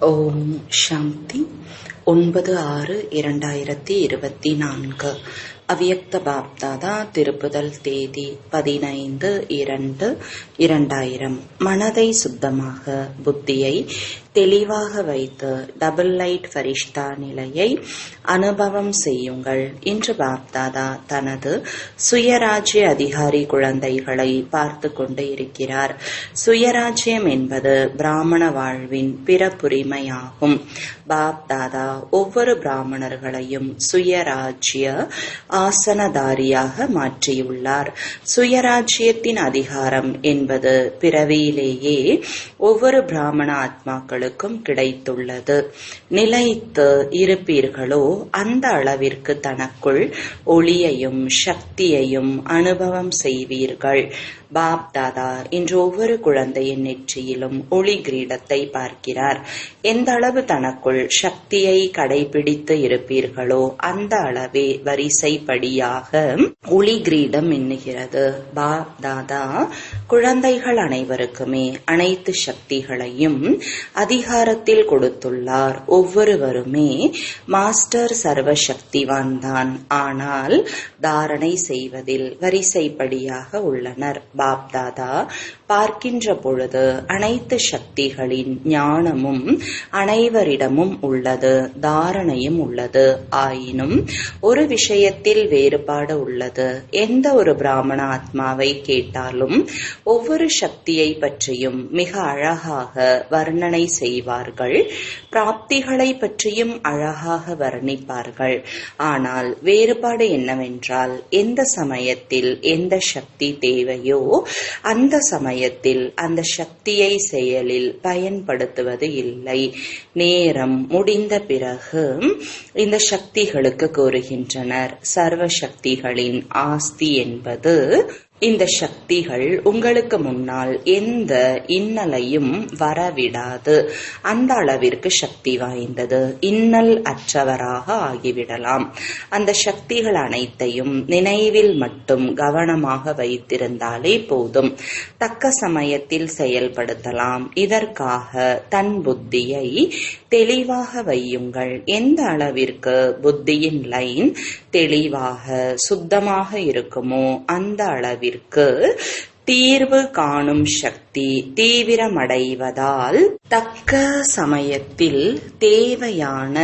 ஓம் சாந்தி 9/6/2024 அவ்யக்த பாப்தாதா திருப்புதல் தேதி 15/2/2000. மனதை சுத்தமாக, புத்தியை தெளிவாக வைத்து டபுள் லைட் ஃபரிஷ்தா நிலையை அனுபவம் செய்யுங்கள். இன்று பாப்தாதா தனது சுயராஜ்ய அதிகாரி குழந்தைகளை பார்த்து கொண்டு இருக்கிறார். சுயராஜ்யம் என்பது பிராமண வாழ்வின் பிறப்புரிமையாகும். பாப்தாதா ஒவ்வொரு பிராமணர்களையும் சுயராஜ்ய ஆசனதாரியாக மாற்றியுள்ளார். சுயராஜ்யத்தின் அதிகாரம் என்பது பிறவியிலேயே ஒவ்வொரு பிராமண ஆத்மாக்களுக்கும் கிடைத்துள்ளது. நிலைத்து இருப்பீர்களோ அந்த அளவிற்கு தனக்குள் ஒளியையும் சக்தியையும் அனுபவம் செய்வீர்கள். பாப்தாதா இன்று ஒவ்வொரு குழந்தையின் நெற்றியிலும் ஒளி கிரீடத்தை பார்க்கிறார். எந்த அளவு தனக்குள் சக்தியை கடைபிடித்து இருப்பீர்களோ அந்த அளவே வரிசைப்படியாக ஒளி கிரீடம் எண்ணுகிறது. பாப்தாதா குழந்தைகள் அனைவருக்குமே அனைத்து சக்திகளையும் அதிகாரத்தில் கொடுத்துள்ளார். ஒவ்வொருவருமே மாஸ்டர் சர்வ சக்திவான் தான். ஆனால் தாரணை செய்வதில் வரிசைப்படியாக உள்ளனர். பாப்தாதா பார்க்கின்ற பொழுது அனைத்து சக்திகளின் ஞானமும் அனைவரிடமும் உள்ளது, தாரணையும் உள்ளது. ஆயினும் ஒரு விஷயத்தில் வேறுபாடு உள்ளது. எந்த ஒரு பிராமண ஆத்மாவை கேட்டாலும் ஒவ்வொரு சக்தியை பற்றியும் மிக அழகாக வர்ணனை செய்வார்கள். பிராப்திகளை பற்றியும் அழகாக வர்ணிப்பார்கள். ஆனால் வேறுபாடு என்னவென்றால் எந்த சமயத்தில் எந்த சக்தி தேவையோ அந்த சமயத்தில் அந்த சக்தியை செயலில் பயன்படுத்துவது இல்லை. நேரம் முடிந்த பிறகு இந்த சக்திகளுக்கு கூறுகின்றனர், சர்வ சக்திகளின் ஆஸ்தி என்பது இந்த சக்திகள் உங்களுக்கு முன்னால் எந்த இன்னலையும் வரவிடாது. அந்த அளவிற்கு சக்தி வாய்ந்தது. இன்னல் அற்றவராக ஆகிவிடலாம். அந்த சக்திகள் அனைத்தையும் நினைவில் மட்டும் கவனமாக வைத்திருந்தாலே போதும். தக்க சமயத்தில் செயல்படுத்தலாம். இதற்காக தன் புத்தியை தெளிவாக வையுங்கள். எந்த அளவிற்கு புத்தியின் லைன் தெளிவாக சுத்தமாக இருக்குமோ அந்த அளவிற்கு தீர்வு காணும் சக்தி தீவிரமடைவதால் தக்க சமயத்தில் தேவையான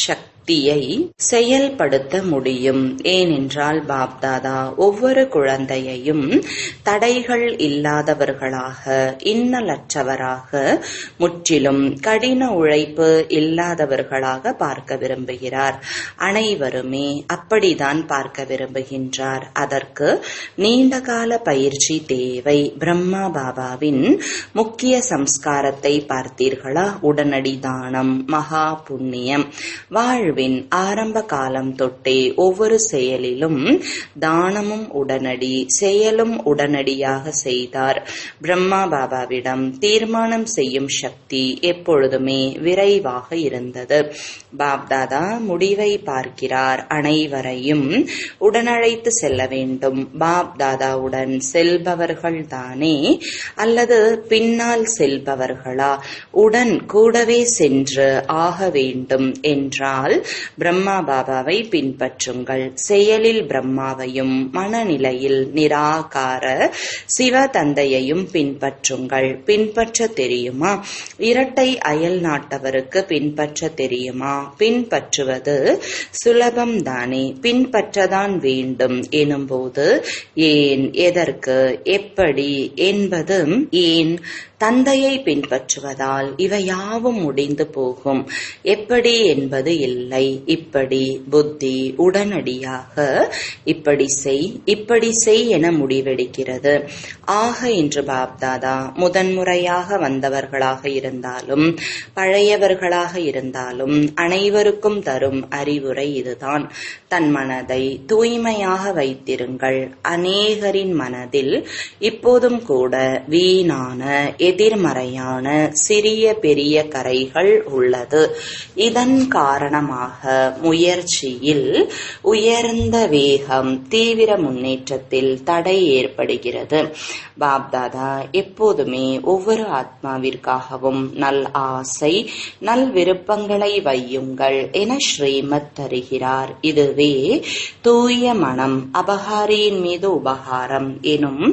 சக்தியை செயல்படுத்த முடியும். ஏனென்றால் பாப்தாதா ஒவ்வொரு குழந்தையையும் தடைகள் இல்லாதவர்களாக, இன்னலற்றவராக, முற்றிலும் கடின உழைப்பு இல்லாதவர்களாக பார்க்க விரும்புகிறார். அனைவருமே அப்படித்தான் பார்க்க விரும்புகின்றார். அதற்கு நீண்டகால பயிற்சி தேவை. பிரம்மா பாபாவின் முக்கிய சம்ஸ்காரத்தை பார்த்தீர்களா? உடனடி தானம், மகா புண்ணியம். வாழ்வின் ஆரம்ப காலம் தொட்டே ஒவ்வொரு செயலிலும் தானமும் உடனடி, செயலும் உடனடியாக செய்தார். பிரம்மா பாபாவிடம் தீர்மானம் செய்யும் சக்தி எப்பொழுதுமே விரைவாக இருந்தது. பாப்தாதா முடிவை பார்க்கிறார். அனைவரையும் உடனழைத்து செல்ல வேண்டும். பாப்தாதாவுடன் செல்பவர்கள் தானே அல்லது பின்னால் செல்பவர்களா? உடன் கூடவே சென்று ஆக வேண்டும் என்றால் பிரம்மா பாபாவை பின்பற்றுங்கள். செயலில் பிரம்மாவையும் மனநிலையில் நிராகார சிவ தந்தையையும் பின்பற்றுங்கள். பின்பற்ற தெரியுமா? இரட்டை அயல் நாட்டவருக்கு பின்பற்ற தெரியுமா? பின்பற்றுவது சுலபம் தானே. பின்பற்றதான் வேண்டும் எனும்போது ஏன், எதற்கு, எப்படி என்பது ஏன்? தந்தையை பின்பற்றுவதால் இவையாவும் முடிந்து போகும். எப்படி என்பது இல்லை. இப்படி புத்தி உடனடியாக இப்படி செய் என முடிவெடுக்கிறது. ஆக இன்று பாப்தாதா முதன்முறையாக வந்தவர்களாக இருந்தாலும் பழையவர்களாக இருந்தாலும் அனைவருக்கும் தரும் அறிவுரை இதுதான். தன் மனதை தூய்மையாக வைத்திருங்கள். அநேகரின் மனதில் இப்போதும் கூட வீணான எதிர்மறையான சிறிய பெரிய கரைகள் உள்ளது. இதன் காரணமாக முயற்சியில் உயர்ந்த வேகம், தீவிர முன்னேற்றத்தில் தடை ஏற்படுகிறது. பாப்தாதா எப்போதுமே ஒவ்வொரு ஆத்மாவிற்காகவும் நல் ஆசை, நல் விருப்பங்களை வையுங்கள் என ஸ்ரீமத் தருகிறார். இதுவே தூய மனம், அபகாரியின் மீது உபகாரம் எனும்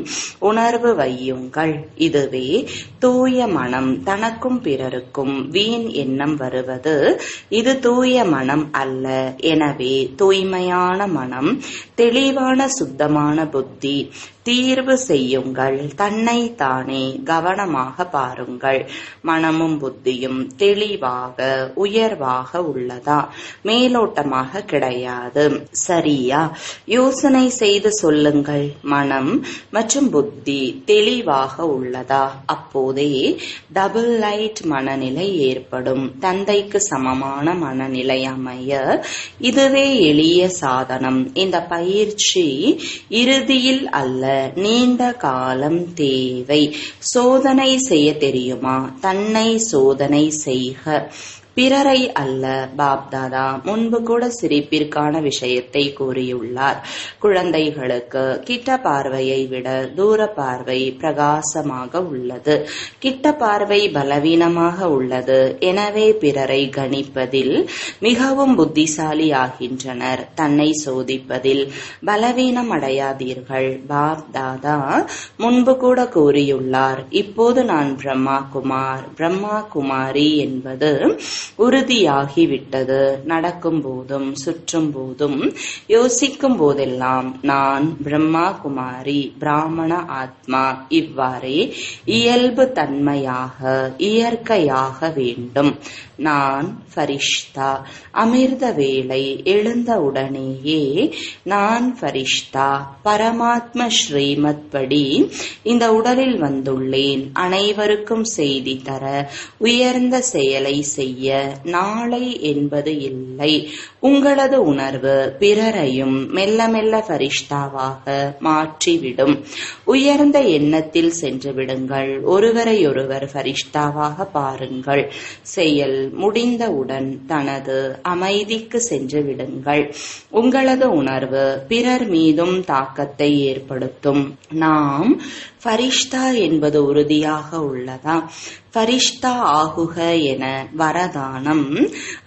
உணர்வு வையுங்கள். இதுவே தூய மனம், தனக்கும் பிறருக்கும் வீண் எண்ணம் வருவது இது தூய மனம் அல்ல. எனவே தூய்மையான மனம், தெளிவான சுத்தமான புத்தி, தீர்வு செய்யுங்கள். தன்னை தானே கவனமாக பாருங்கள். மனமும் புத்தியும் தெளிவாக உயர்வாக உள்ளதா, மேலோட்டமாக கிடையாது, சரியா? யோசனை செய்து சொல்லுங்கள். மனம் மற்றும் புத்தி தெளிவாக உள்ளதா? அப்போதே டபுள் லைட் மனநிலை ஏற்படும். தந்தைக்கு சமமான மனநிலை அமைய இதுவே எளிய சாதனம். இந்த பயிற்சி இறுதியில் அல்ல, நீண்ட காலம் தேவை. சோதனை செய்ய தெரியுமா? தன்னை சோதனை செய்க, பிறரை அல்ல. பாப்தாதா முன்பு கூட சிரிப்பிற்கான விஷயத்தை கூறியுள்ளார். குழந்தைகளுக்கு கிட்ட பார்வையை விட தூர பார்வை பிரகாசமாக உள்ளது. கிட்ட பார்வை பலவீனமாக உள்ளது. எனவே பிறரை கணிப்பதில் மிகவும் புத்திசாலி ஆகின்றனர். தன்னை சோதிப்பதில் பலவீனம் அடையாதீர்கள். பாப்தாதா முன்பு கூட கூறியுள்ளார். இப்போது நான் பிரம்மா குமார், பிரம்மா குமாரி என்பது உறுதியாகிவிட்டது. நடக்கும் போதும் சுற்றும் போதும் யோசிக்கும் போதெல்லாம் நான் பிரம்மா குமாரி, பிராமண ஆத்மா, இவ்வாறே இயல்பு தன்மையாக இயற்கையாக வேண்டும். நான் ஃபரிஷ்தா. அமிர்த வேளை எழுந்தவுடனேயே நான் ஃபரிஷ்தா, பரமாத்ம ஸ்ரீமத் படி இந்த உடலில் வந்துள்ளேன். அனைவருக்கும் செய்தி தர, உயர்ந்த செயலை செய்ய நாளை என்பது இல்லை. உங்களது உணர்வு பிறரையும் மெல்ல மெல்ல ஃபரிஷ்தாவாக மாற்றிவிடும். உயர்ந்த எண்ணத்தில் சென்று விடுங்கள். ஒருவரையொருவர் ஃபரிஷ்தாவாக பாருங்கள். செயல் முடிந்தவுடன் தனது அமைதிக்கு சென்று விடுங்கள். உங்களது உணர்வு பிறர் மீதும் தாக்கத்தை ஏற்படுத்தும். நாம் ஃபரிஷ்தா என்பது உறுதியாக உள்ளதா? ஃபரிஷ்தா ஆகுக என வரதானம்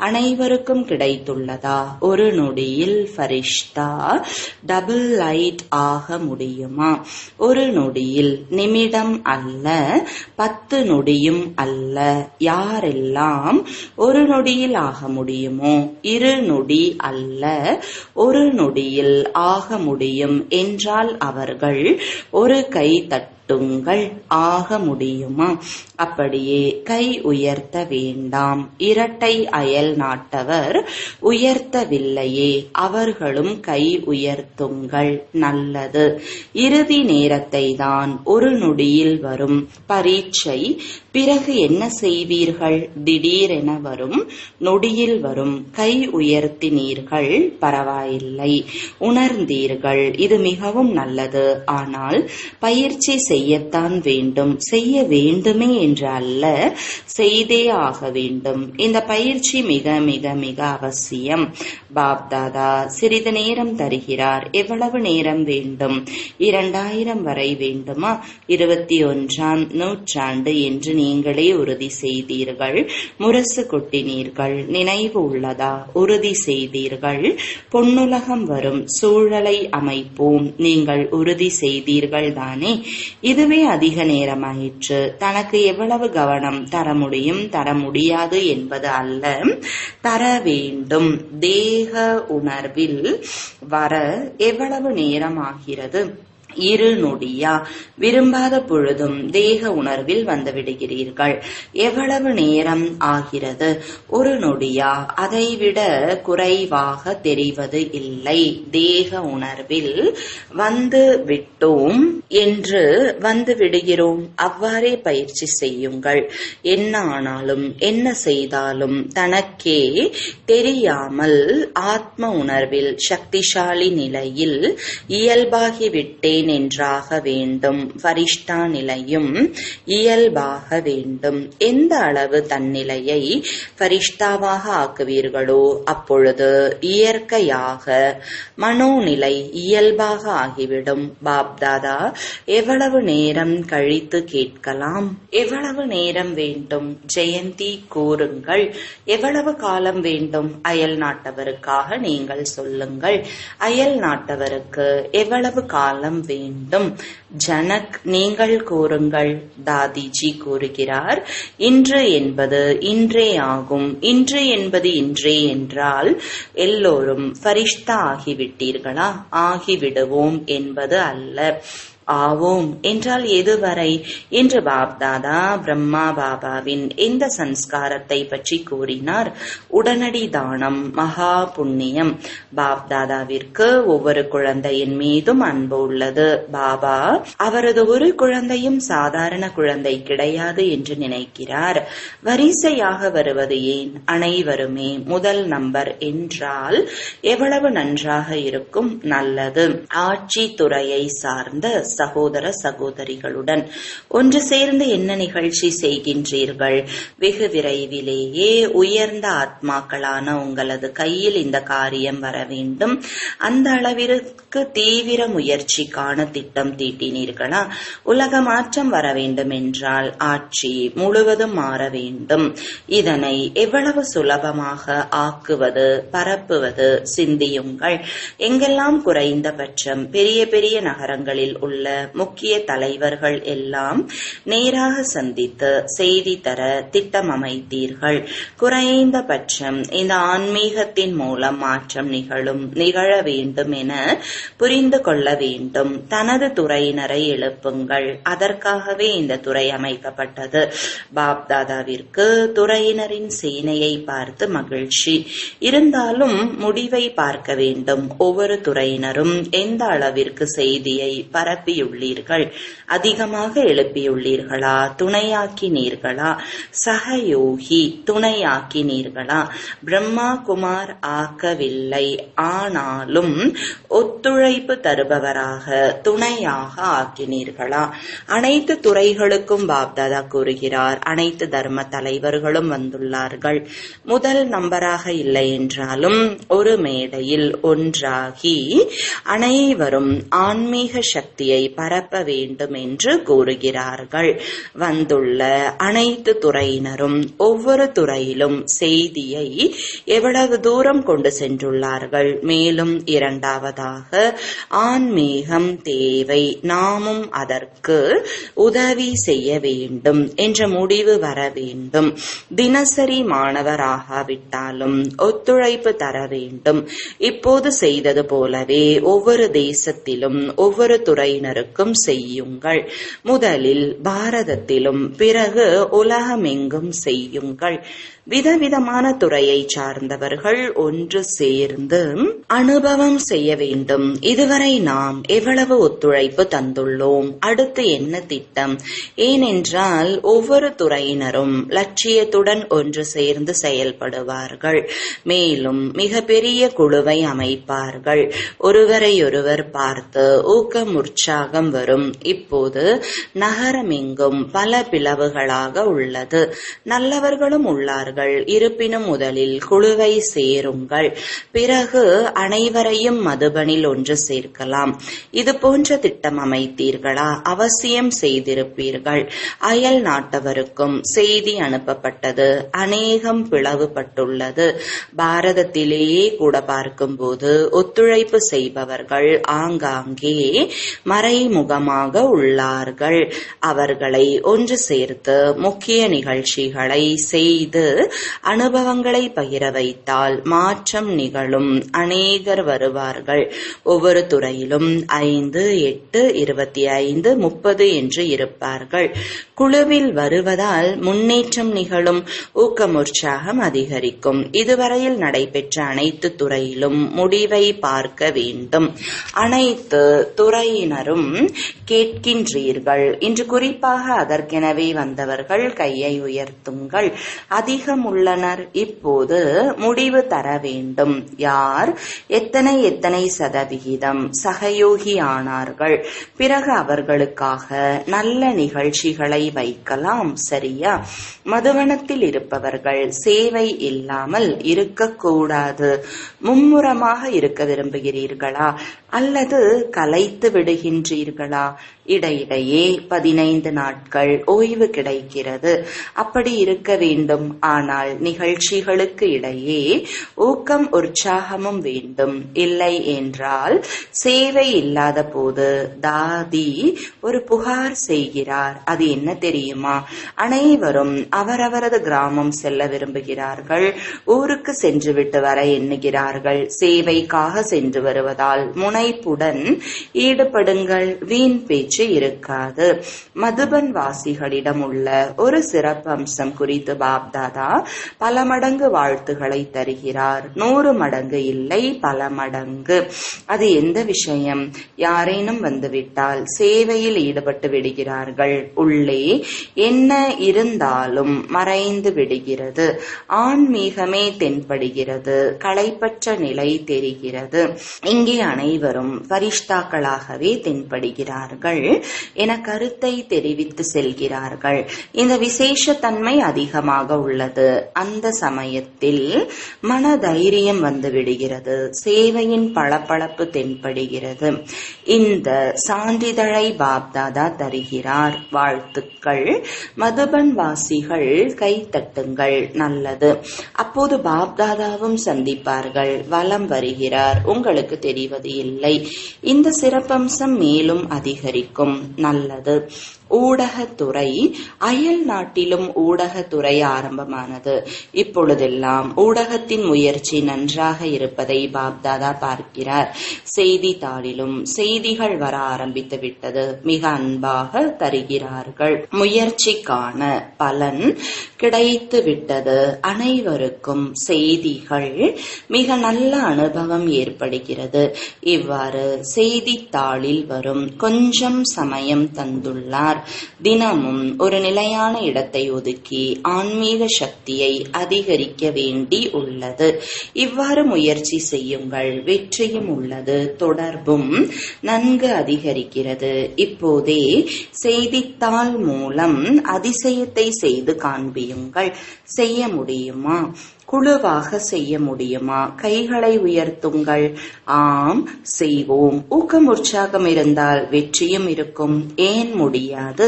அனைவருக்கும் கிடைத்துள்ளதா? ஒரு நொடியில் ஃபரிஷ்தா டபுள் லைட் ஆக முடியுமா? ஒரு நொடியில், நிமிடம் அல்ல, 10 நொடியும் அல்ல. யாரெல்லாம் ஒரு நொடியில் ஆக முடியுமோ, 2 நொடி அல்ல, ஒரு நொடியில் ஆக முடியும் என்றால் அவர்கள் ஒரு கை தட்டுங்கள். ஆக முடியுமா? அப்படியே கை உயர்த்த வேண்டாம். இரட்டை அயல் நாட்டவர் உயர்த்தவில்லையே, அவர்களும் கை உயர்த்துங்கள். நல்லது. இறுதி நேரத்தை தான் ஒரு நொடியில் வரும் பரீட்சை. பிறகு என்ன செய்வீர்கள்? திடீரென வரும், நொடியில் வரும். கை உயர்த்தினீர்கள், பரவாயில்லை, உணர்ந்தீர்கள், இது மிகவும் நல்லது. ஆனால் பயிற்சி செய்யத்தான் வேண்டும். செய்ய வேண்டுமே என்று அல்ல, செய்தே ஆக வேண்டும். இந்த பயிற்சி மிக மிக மிக அவசியம். பாப்தாதா சிறிது நேரம் தருகிறார். எவ்வளவு நேரம் வேண்டும்? 2000 வரை வேண்டுமா? 21ஆம் நூற்றாண்டு என்று நீங்களே உறுதி செய்தீர்கள். முரசு கொட்டினீர்கள். நினைவு உள்ளதா? உறுதி செய்தீர்கள். பொன்னுலகம் வரும் சூழலை அமைப்போம். நீங்கள் உறுதி செய்தீர்கள் தானே? இதுவே அதிக நேரமாயிற்று. தனக்கு எவ்வளவு கவனம் தர முடியும், தர முடியாது என்பது அல்ல, தர வேண்டும். தேக உணர்வில் வர எவ்வளவு நேரம் ஆகிறது? 2 நொடியா? விரும்பாத பொழுதும் தேக உணர்வில் வந்துவிடுகிறீர்கள். எவ்வளவு நேரம் ஆகிறது? 1 நொடியா? அதைவிட குறைவாக தெரிவது இல்லை. தேக உணர்வில் வந்து விட்டோம் என்று வந்து விடுகிறோம். அவ்வாறே பயிற்சி செய்யுங்கள். என்ன ஆனாலும் என்ன செய்தாலும் தனக்கே தெரியாமல் ஆத்ம உணர்வில் சக்திசாலி நிலையில் இயல்பாகிவிட்டேன் ஏனென்றாக வேண்டும். ஃபரிஷ்டா நிலையும் இயல்பாக வேண்டும். எந்த அளவு தன்னிலையை ஃபரிஷ்டாவாக ஆக்குவீர்களோ அப்பொழுது இயற்கையாக மனோநிலை இயல்பாக ஆகிவிடும். பாப்தாதா எவ்வளவு நேரம் கழித்து கேட்கலாம்? எவ்வளவு நேரம் வேண்டும்? ஜெயந்தி கூறுங்கள். எவ்வளவு காலம் வேண்டும்? அயல் நாட்டவருக்காக நீங்கள் சொல்லுங்கள். அயல் நாட்டவருக்கு எவ்வளவு காலம் வேண்டும்? ஜனக் நீங்கள் கூறுங்கள். தாதிஜி கூறுகிறார், இன்று என்பது இன்றே ஆகும். இன்று என்பது இன்றே என்றால் எல்லோரும் ஃபரிஷ்தா ஆகிவிட்டீர்களா? ஆகிவிடுவோம் என்பது அல்ல. ஆவோம் என்றால் எதுவரை என்று பாப்தாதா பிரம்மா பாபாவின் எந்த சன்ஸ்காரத்தை பற்றி கூறினார்? உடனடி தானம், மகா புண்ணியம். பாப்தாதாவிற்கு ஒவ்வொரு குழந்தையின் மீதும் அன்பு உள்ளது. பாபா அவரது ஒரு குழந்தையும் சாதாரண குழந்தை கிடையாது என்று நினைக்கிறார். வரிசையாக வருவது ஏன்? அனைவருமே முதல் நம்பர் என்றால் எவ்வளவு நன்றாக இருக்கும்? நல்லது. ஆட்சி துறையை சார்ந்த சகோதர சகோதரிகளுடன் ஒன்று சேர்ந்து என்ன நிகழ்ச்சி செய்கின்றீர்கள்? வெகு விரைவிலேயே உயர்ந்த ஆத்மாக்களான உங்களது கையில் இந்த காரியம் வர வேண்டும். அந்த அளவிற்கு தீவிர முயற்சிக்கான திட்டம் தீட்டினீர்களா? உலக மாற்றம் வர வேண்டும் என்றால் ஆட்சி முழுவதும் மாற வேண்டும். இதனை எவ்வளவு சுலபமாக ஆக்குவது, பரப்புவது? சிந்தியுங்கள். எங்கெல்லாம் குறைந்தபட்சம் பெரிய பெரிய நகரங்களில் உள்ள முக்கிய தலைவர்கள் எல்லாம் நேராக சந்தித்து செய்தி தர திட்டம் அமைத்தீர்கள். குறைந்தபட்சம் இந்த ஆன்மீகத்தின் மூலம் மாற்றம் நிகழ வேண்டும் என புரிந்து கொள்ள வேண்டும். தனது துறையினரை எழுப்புங்கள். அதற்காகவே இந்த துறை அமைக்கப்பட்டது. பாப்தாதாவிற்கு துறையினரின் சேனையை பார்த்து மகிழ்ச்சி இருந்தாலும் முடிவை பார்க்க வேண்டும். ஒவ்வொரு துறையினரும் எந்த அளவிற்கு செய்தியை பரப்பியுள்ளீர்கள்? அதிகமாக எழுப்பியுள்ளீர்களா? துணையாக்கினீர்களா? சகயோகி துணையாக்கினீர்களா? பிரம்மா குமார் ஆக்கவில்லை, ஆனாலும் ஒத்துழைப்பு தருபவராக துணையாக ஆக்கினீர்களா? அனைத்து துறைகளுக்கும் பாப்தாதா கூறுகிறார், அனைத்து தர்ம தலைவர்களும் வந்துள்ளார்கள். முதல் நம்பராக இல்லை என்றாலும் ஒரு மேடையில் ஒன்றாகி அனைவரும் ஆன்மீக சக்தியை பரப்ப வேண்டும் என்று கூறுகிறார்கள். வந்துள்ள அனைத்து துறையினரும் ஒவ்வொரு துறையிலும் செய்தியை எவ்வளவு தூரம் கொண்டு சென்றுள்ளார்கள். மேலும் இரண்டாவதாக ஆன்மீகம் தேவை, நாமும் அதற்கு உதவி செய்ய வேண்டும் என்ற முடிவு வர வேண்டும். தினசரி மாணவராகாவிட்டாலும் ஒத்துழைப்பு தர வேண்டும். இப்போது செய்தது போலவே ஒவ்வொரு தேசத்திலும் ஒவ்வொரு துறையினருக்கும் செய்யுங்கள். முதலில் பாரதத்திலும் பிறகு உலகமெங்கும் செய்யுங்கள். விதவிதமான துறையை சார்ந்தவர்கள் ஒன்று சேர்ந்து அனுபவம் செய்ய வேண்டும். இதுவரை நாம் எவ்வளவு ஒத்துழைப்பு தந்துள்ளோம்? அடுத்து என்ன திட்டம்? ஏனென்றால் ஒவ்வொரு துறையினரும் லட்சியத்துடன் ஒன்று சேர்ந்து செயல்படுவார்கள். மேலும் மிக பெரிய குழுவை அமைப்பார்கள். ஒருவரையொருவர் பார்த்து ஊக்கம் உற்சாகம் வரும். இப்போது நகரமெங்கும் பல பிளவுகளாக உள்ளது. நல்லவர்களும் உள்ளார்கள். இருப்பினும் முதலில் குழுவை சேருங்கள். பிறகு அனைவரையும் மதுபனில் ஒன்று சேர்க்கலாம். இது போன்ற திட்டம் அமைத்தீர்களா? அவசியம் செய்திருப்பீர்கள். அயல் நாட்டவருக்கும் செய்தி அனுப்பப்பட்டது. அநேகம் பிளவுபட்டுள்ளது. பாரதத்திலேயே கூட பார்க்கும்போது ஒத்துழைப்பு செய்பவர்கள் ஆங்காங்கே மறைமுகமாக உள்ளார்கள். அவர்களை ஒன்று சேர்த்து முக்கிய நிகழ்ச்சிகளை செய்து அனுபவங்களை பகிர வைத்தால் மாற்றம் நிகழும். அநேகர் வருவார்கள். ஒவ்வொரு துறையிலும் 5, 8, 25, 30 என்று இருப்பார்கள். குழுவில் வருவதால் முன்னேற்றம் நிகழும். ஊக்கம் உற்சாகம் அதிகரிக்கும். இதுவரையில் நடைபெற்ற அனைத்து துறையிலும் முடிவை பார்க்க வேண்டும். அனைத்து துறையினரும் கேள்வியும் கேட்கின்றீர்கள். இன்று குறிப்பாக அதற்கெனவே வந்தவர்கள் கையை உயர்த்துங்கள். அதிகம் உள்ளனர். இப்போது முடிவு தர வேண்டும். யார் எத்தனை சதவிகிதம் சகயோகி ஆனார்கள்? பிறகு அவர்களுக்காக நல்ல நிகழ்ச்சிகளை வைக்கலாம். சரியா? மதுவனத்தில் இருப்பவர்கள் சேவை இல்லாமல் இருக்கக்கூடாது. மும்முரமாக இருக்க விரும்புகிறீர்களா அல்லது கலைத்து விடுகின்றீர்களா? இடையிடையே 15 நாட்கள் ஓய்வு கிடைக்கிறது. அப்படி இருக்க வேண்டும். ஆனால் நிகழ்ச்சிகளுக்கு இடையே ஊக்கம் உற்சாகமும் வேண்டும். இல்லை என்றால் சேவை இல்லாத போது தாதி ஒரு புகார் செய்கிறார். அது என்ன தெரியுமா? அனைவரும் அவரவரது கிராமம் செல்ல விரும்புகிறார்கள். ஊருக்கு சென்றுவிட்டு வர எண்ணுகிறார்கள். சேவைக்காக சென்று வருவதால் முனைப்புடன் ஈடுபடுங்கள். வீண் பேச்சு இருக்காது. மதுபன் வாசிகளிடம் உள்ள ஒரு சிறப்பம்சம் குறித்து பாப்தாதா பல மடங்கு வாழ்த்துக்களை தருகிறார். 100 மடங்கு இல்லை, பல மடங்கு. அது எந்த விஷயம்? யாரேனும் வந்துவிட்டால் சேவையில் ஈடுபட்டு விடுகிறார்கள். உள்ளே என்ன இருந்தாலும் மறைந்து விடுகிறது. ஆன்மீகமே தென்படுகிறது. களைப்பற்ற நிலை தெரிகிறது. இங்கே அனைவரும் பரிஷ்தாக்களாகவே தென்படுகிறார்கள் என கருத்தை தெரிவித்து செல்கிறார்கள். இந்த விசேஷத்தன்மை அதிகமாக உள்ளது. அந்த சமயத்தில் மனதைரியம் வந்துவிடுகிறது. சேவையின் பளபளப்பு தென்படுகிறது. இந்த சான்றிதழை பாப்தாதா தருகிறார். வாழ்த்துக்கள். மதுபன் வாசிகள் கை தட்டுங்கள். நல்லது. அப்போது பாப்தாதாவும் சந்திப்பார்கள். வலம் வருகிறார். உங்களுக்கு தெரிவது இல்லை. இந்த சிறப்பம்சம் மேலும் அதிகரிக்கும். நல்லது. ஊடகத்துறை அயல் நாட்டிலும் ஊடகத்துறை ஆரம்பமானது. இப்பொழுதெல்லாம் ஊடகத்தின் முயற்சி நன்றாக இருப்பதை பாப்தாதா பார்க்கிறார். செய்தித்தாளிலும் செய்திகள் வர ஆரம்பித்து விட்டது. மிக அன்பாக தருகிறார்கள். முயற்சிக்கான பலன் கிடைத்து விட்டது. அனைவருக்கும் செய்திகள் மிக நல்ல அனுபவம் ஏற்படுகிறது. இவ்வாறு செய்தித்தாளில் வரும். கொஞ்சம் சமயம் தந்துள்ளார். தினமும் ஒரு நிலையான இடத்தை ஒதுக்கி ஆன்மீக சக்தியை அதிகரிக்க வேண்டி உள்ளது. இவ்வாறு முயற்சி செய்யுங்கள். வெற்றியும் உள்ளது. தொடர்பும் நன்கு அதிகரிக்கிறது. இப்போதே செய்தித்தாள் மூலம் அதிசயத்தை செய்து காண்பியுங்கள். செய்ய முடியுமா? குழுவாக செய்ய முடியுமா? கைகளை உயர்த்துங்கள். ஆம், செய்வோம். ஊக்கம் உற்சாகம் இருந்தால் வெற்றியும் இருக்கும். ஏன் முடியாது?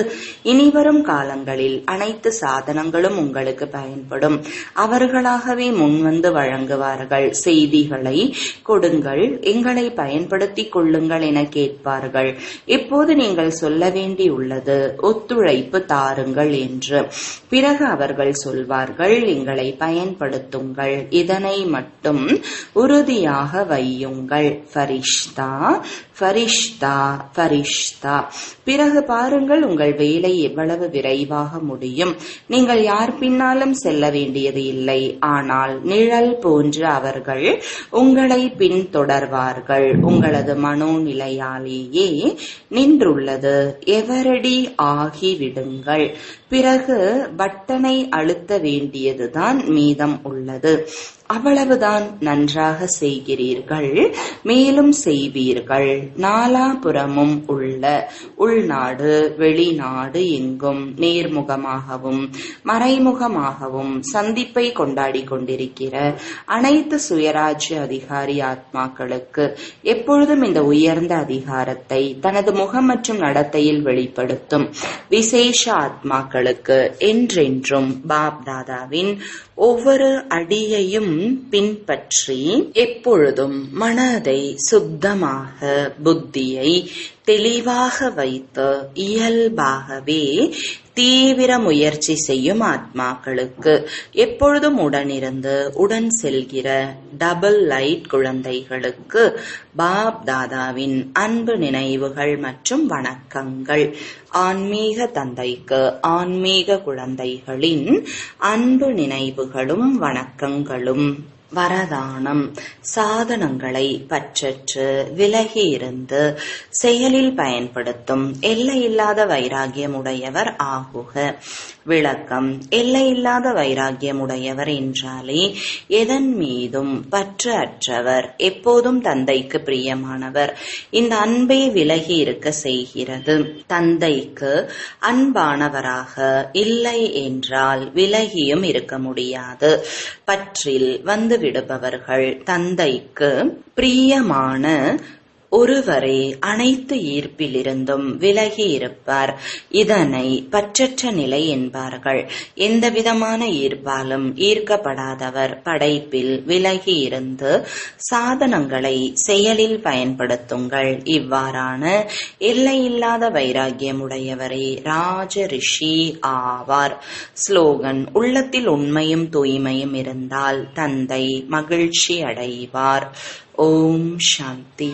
இனிவரும் காலங்களில் அனைத்து சாதனங்களும் உங்களுக்கு பயன்படும். அவர்களாகவே முன்வந்து வழங்குவார்கள். செய்திகளை கொடுங்கள், எங்களை பயன்படுத்திக் கொள்ளுங்கள் என கேட்பார்கள். இப்போது நீங்கள் சொல்ல வேண்டியுள்ளது ஒத்துழைப்பு தாருங்கள் என்று. பிறகு அவர்கள் சொல்வார்கள், எங்களை பயன்படுத்த இதனை மட்டும் உறுதியாக வையுங்கள். ஃபரிஷ்தா, ஃபரிஷ்தா, ஃபரிஷ்தா. பிறகு பாருங்கள் உங்கள் வேலை எவ்வளவு விரைவாக முடியும். நீங்கள் யார் பின்னாலும் செல்ல வேண்டியது இல்லை. ஆனால் நிழல் போன்று அவர்கள் உங்களை பின்தொடர்வார்கள். உங்களது மனோநிலையாலேயே நின்றுள்ளது. எவரடி ஆகிவிடுங்கள். பிறகு பட்டனை அழுத்த வேண்டியதுதான் மீதம் உள்ளது. அவ்வளவுதான். நன்றாக செய்கிறீர்கள். மேலும் செய்வீர்கள். நாலாபுறமும் உள்ள உள்நாடு வெளிநாடு எங்கும் நேர்முகமாகவும் மறைமுகமாகவும் சந்திப்பை கொண்டாடி கொண்டிருக்கிற அனைத்து சுயராஜ்ய அதிகாரி ஆத்மாக்களுக்கு எப்பொழுதும் இந்த உயர்ந்த அதிகாரத்தை தனது முகம் மற்றும் நடத்தையில் வெளிப்படுத்தும் விசேஷ ஆத்மாக்களுக்கு என்றென்றும் பாப்தாதாவின் ஒவ்வொரு அடியையும் பின்பற்றி எப்பொழுதும் மனதை சுத்தமாக புத்தியை தெளிவாக வைத்து இயல்பாகவே தீவிர முயற்சி செய்யும் ஆத்மாக்களுக்கு எப்பொழுதும் உடனிருந்து உடன் செல்கிற டபுள் லைட் குழந்தைகளுக்கு பாப் தாதாவின் அன்பு நினைவுகள் மற்றும் வணக்கங்கள். ஆன்மீக தந்தைக்கு ஆன்மீக குழந்தைகளின் அன்பு நினைவுகளும் வணக்கங்களும். வரதானம். சாதனங்களை பற்றற்று விலகி இருந்து செயலில் பயன்படுத்தும் எல்லையில்லாத வைராகியமுடையவர் ஆகுக. விளக்கம். எல்லையில்லாத வைராகியமுடையவர் என்றாலே எதன் மீதும் பற்று அற்றவர், எப்போதும் தந்தைக்கு பிரியமானவர். இந்த அன்பே விலகி இருக்க செய்கிறது. தந்தைக்கு அன்பானவராக இல்லை என்றால் விலகியும் இருக்க முடியாது. பற்றில் வந்து விடுபவர்கள் தந்தைக்கு பிரியமான ஒருவரே அனைத்து ஈர்ப்பிலிருந்தும் விலகி இருப்பார். இதனை பற்றற்ற நிலை என்பார்கள். எந்தவிதமான ஈர்ப்பாலும் ஈர்க்கப்படாதவர் படைப்பில் விலகி இருந்து சாதனங்களை செயலில் பயன்படுத்துங்கள். இவ்வாறான எல்லையில்லாத வைராகியமுடையவரே ராஜ ரிஷி ஆவார். ஸ்லோகன். உள்ளத்தில் உண்மையும் தூய்மையும் இருந்தால் தந்தை மகிழ்ச்சி அடைவார். ஓம் சாந்தி.